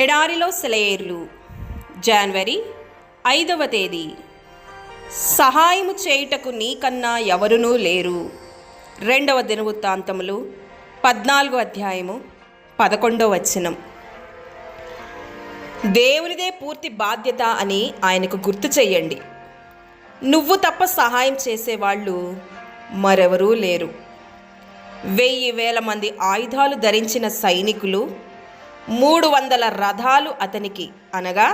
ఎడారిలో సెలయేర్లు. జనవరి 5వ తేదీ. సహాయము చేయుటకు నీకన్నా ఎవరునూ లేరు. 2వ దినవృత్తాంతములు 14వ అధ్యాయము 11వ వచనం. దేవునిదే పూర్తి బాధ్యత అని ఆయనకు గుర్తు చెయ్యండి. నువ్వు తప్ప సహాయం చేసేవాళ్ళు మరెవరూ లేరు. 1000 మంది ఆయుధాలు ధరించిన సైనికులు, 300 రథాలు అతనికి అనగా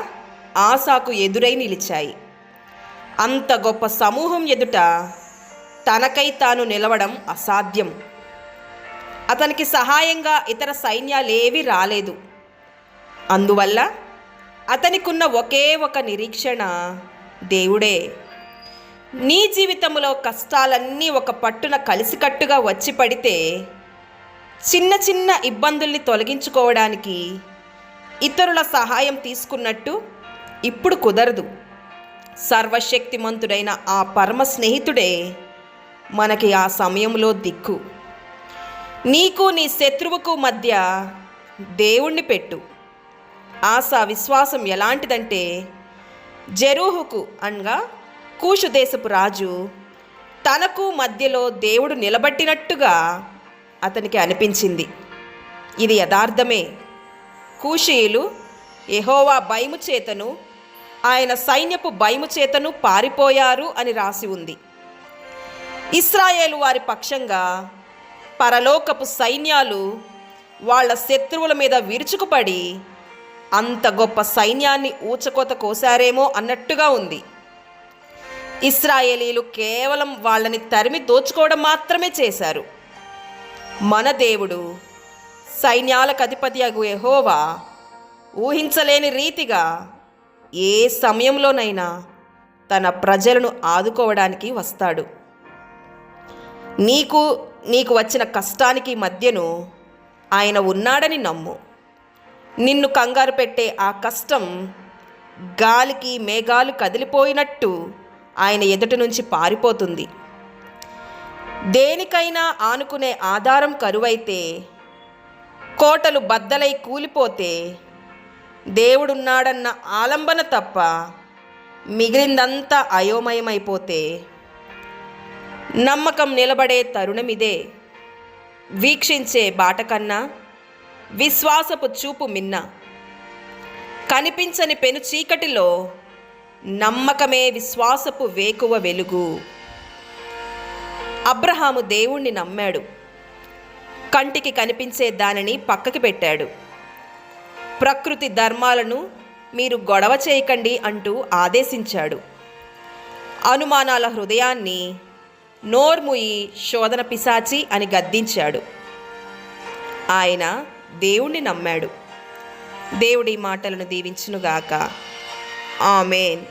ఆసాకు ఎదురై నిలిచాయి. అంత గొప్ప సమూహం ఎదుట తనకై తాను నిలవడం అసాధ్యం. అతనికి సహాయంగా ఇతర సైన్యాలేవీ రాలేదు. అందువల్ల అతనికున్న ఒకే ఒక నిరీక్షణ దేవుడే. నీ జీవితంలో కష్టాలన్నీ ఒక పట్టున కలిసికట్టుగా వచ్చి పడితే చిన్న చిన్న ఇబ్బందుల్ని తొలగించుకోవడానికి ఇతరుల సహాయం తీసుకున్నట్టు ఇప్పుడు కుదరదు. సర్వశక్తిమంతుడైన ఆ పరమ స్నేహితుడే మనకి ఆ సమయంలో దిక్కు. నీకు నీ శత్రువుకు మధ్య దేవుణ్ణి పెట్టు. ఆసా విశ్వాసం ఎలాంటిదంటే, జెరూహుకు అనగా కూషు దేశపు రాజు తనకు మధ్యలో దేవుడు నిలబట్టినట్టుగా అతనికి అనిపించింది. ఇది యథార్థమే. కూషీయులు యెహోవా భయము చేతను ఆయన సైన్యపు భయము చేతను పారిపోయారు అని రాసి ఉంది. ఇశ్రాయేలు వారి పక్షంగా పరలోకపు సైన్యాలు వాళ్ళ శత్రువుల మీద విరుచుకుపడి అంత గొప్ప సైన్యాన్ని ఊచకోత కోసారేమో అన్నట్టుగా ఉంది. ఇశ్రాయేలీలు కేవలం వాళ్ళని తరిమి దోచుకోవడం మాత్రమే చేశారు. మన దేవుడు సైన్యాలకు అధిపతియగు యెహోవా ఊహించలేని రీతిగా ఏ సమయంలోనైనా తన ప్రజలను ఆదుకోవడానికి వస్తాడు. నీకు వచ్చిన కష్టానికి మధ్యను ఆయన ఉన్నాడని నమ్ము. నిన్ను కంగారు పెట్టే ఆ కష్టం గాలికి మేఘాలు కదిలిపోయినట్టు ఆయన ఎదుటి నుంచి పారిపోతుంది. దేనికైనా ఆనుకునే ఆధారం కరువైతే, కోటలు బద్దలై కూలిపోతే, దేవుడున్నాడన్న ఆలంబన తప్ప మిగిలిందంతా అయోమయమైపోతే నమ్మకం నిలబడే తరుణమిదే. వీక్షించే బాట కన్నా విశ్వాసపు చూపు మిన్న. కనిపించని పెను చీకటిలో నమ్మకమే విశ్వాసపు వేకువ వెలుగు. అబ్రహాము దేవుణ్ణి నమ్మాడు. కంటికి కనిపించే దానిని పక్కకి పెట్టాడు. ప్రకృతి ధర్మాలను మీరు గొడవ చేయకండి అంటూ ఆదేశించాడు. అనుమానాల హృదయాన్ని నోర్ముయి శోధన పిశాచి అని గద్దించాడు. ఆయన దేవుణ్ణి నమ్మాడు. దేవుడి మాటలను దీవించునుగాక. ఆమేన్.